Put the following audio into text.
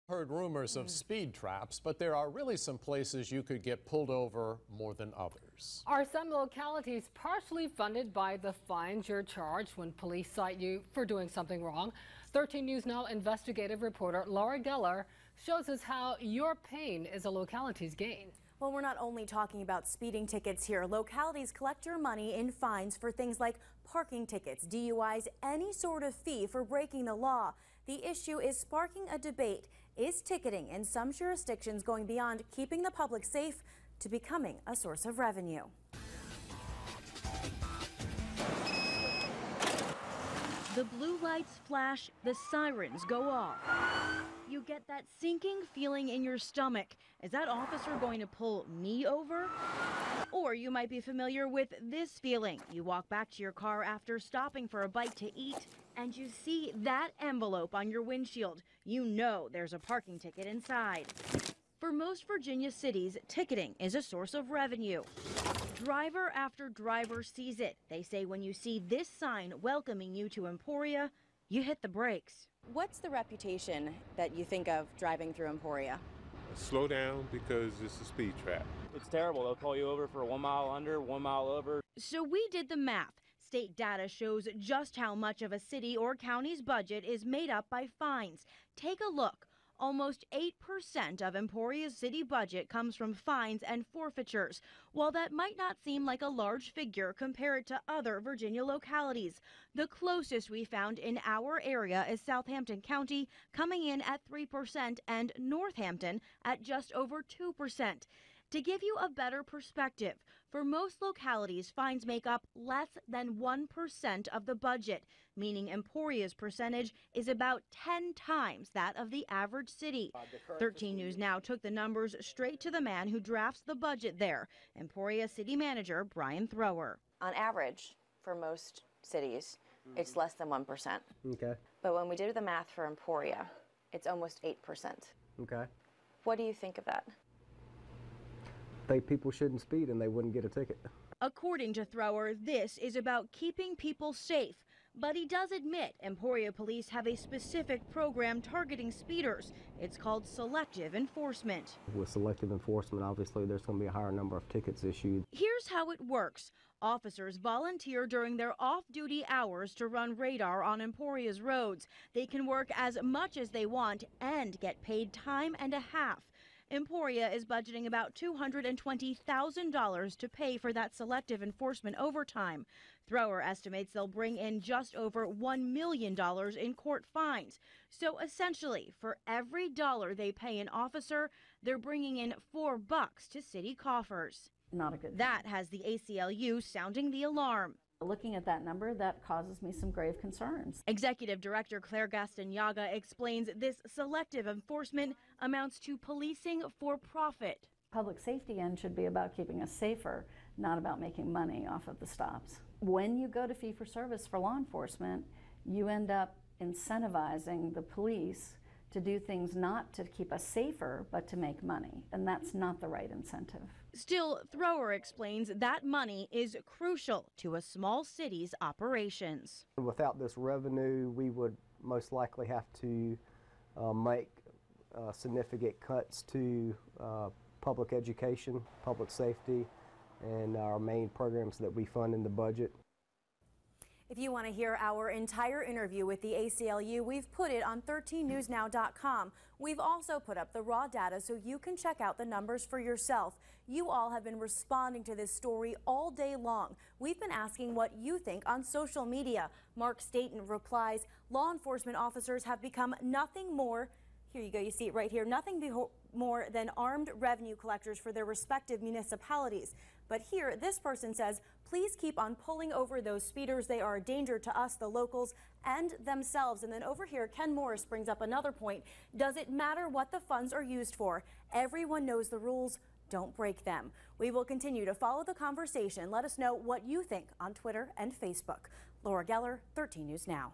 Heard rumors of speed traps, but there are really some places you could get pulled over more than others. Are some localities partially funded by the fines you're charged when police cite you for doing something wrong? 13 News Now investigative reporter Laura Geller shows us how your pain is a locality's gain. Well, we're not only talking about speeding tickets here. Localities collect your money in fines for things like parking tickets, DUIs, any sort of fee for breaking the law. The issue is sparking a debate. Is ticketing in some jurisdictions going beyond keeping the public safe to becoming a source of revenue? The blue lights flash, the sirens go off. You get that sinking feeling in your stomach. Is that officer going to pull me over? Or you might be familiar with this feeling. You walk back to your car after stopping for a bite to eat, and you see that envelope on your windshield. You know there's a parking ticket inside. For most Virginia cities, ticketing is a source of revenue. Driver after driver sees it. They say when you see this sign welcoming you to Emporia, you hit the brakes. What's the reputation that you think of driving through Emporia? Slow down because it's a speed trap. It's terrible. They'll pull you over for 1 mile under, 1 mile over. So we did the math. State data shows just how much of a city or county's budget is made up by fines. Take a look. Almost 8% of Emporia's city budget comes from fines and forfeitures. While that might not seem like a large figure compared to other Virginia localities, the closest we found in our area is Southampton County, coming in at 3%, and Northampton at just over 2%. To give you a better perspective, for most localities, fines make up less than 1% of the budget, meaning Emporia's percentage is about 10 times that of the average city. 13 News Now took the numbers straight to the man who drafts the budget there, Emporia City Manager Brian Thrower. On average, for most cities, it's less than 1%. Okay. But when we did the math for Emporia, it's almost 8%. Okay. What do you think of that? I think people shouldn't speed and they wouldn't get a ticket. According to Thrower, this is about keeping people safe. But he does admit Emporia police have a specific program targeting speeders. It's called selective enforcement. With selective enforcement, obviously, there's going to be a higher number of tickets issued. Here's how it works. Officers volunteer during their off-duty hours to run radar on Emporia's roads. They can work as much as they want and get paid time and a half. Emporia is budgeting about $220,000 to pay for that selective enforcement overtime. Thrower estimates they'll bring in just over $1 million in court fines. So essentially, for every dollar they pay an officer, they're bringing in $4 to city coffers. Not a good thing. That has the ACLU sounding the alarm. Looking at that number, that causes me some grave concerns. Executive Director Claire Gaston-Yaga explains this selective enforcement amounts to policing for profit. Public safety end should be about keeping us safer, not about making money off of the stops. When you go to fee-for-service for law enforcement, you end up incentivizing the police to do things not to keep us safer, but to make money. And that's not the right incentive. Still, Thrower explains that money is crucial to a small city's operations. Without this revenue, we would most likely have to make significant cuts to public education, public safety, and our main programs that we fund in the budget. If you want to hear our entire interview with the ACLU, we've put it on 13newsnow.com. We've also put up the raw data so you can check out the numbers for yourself. You all have been responding to this story all day long. We've been asking what you think on social media. Mark Staten replies, law enforcement officers have become nothing more. Here you go, you see it right here. Nothing more than armed revenue collectors for their respective municipalities. But here, this person says, please keep on pulling over those speeders. They are a danger to us, the locals, and themselves. And then over here, Ken Morris brings up another point. Does it matter what the funds are used for? Everyone knows the rules. Don't break them. We will continue to follow the conversation. Let us know what you think on Twitter and Facebook. Laura Geller, 13 News Now.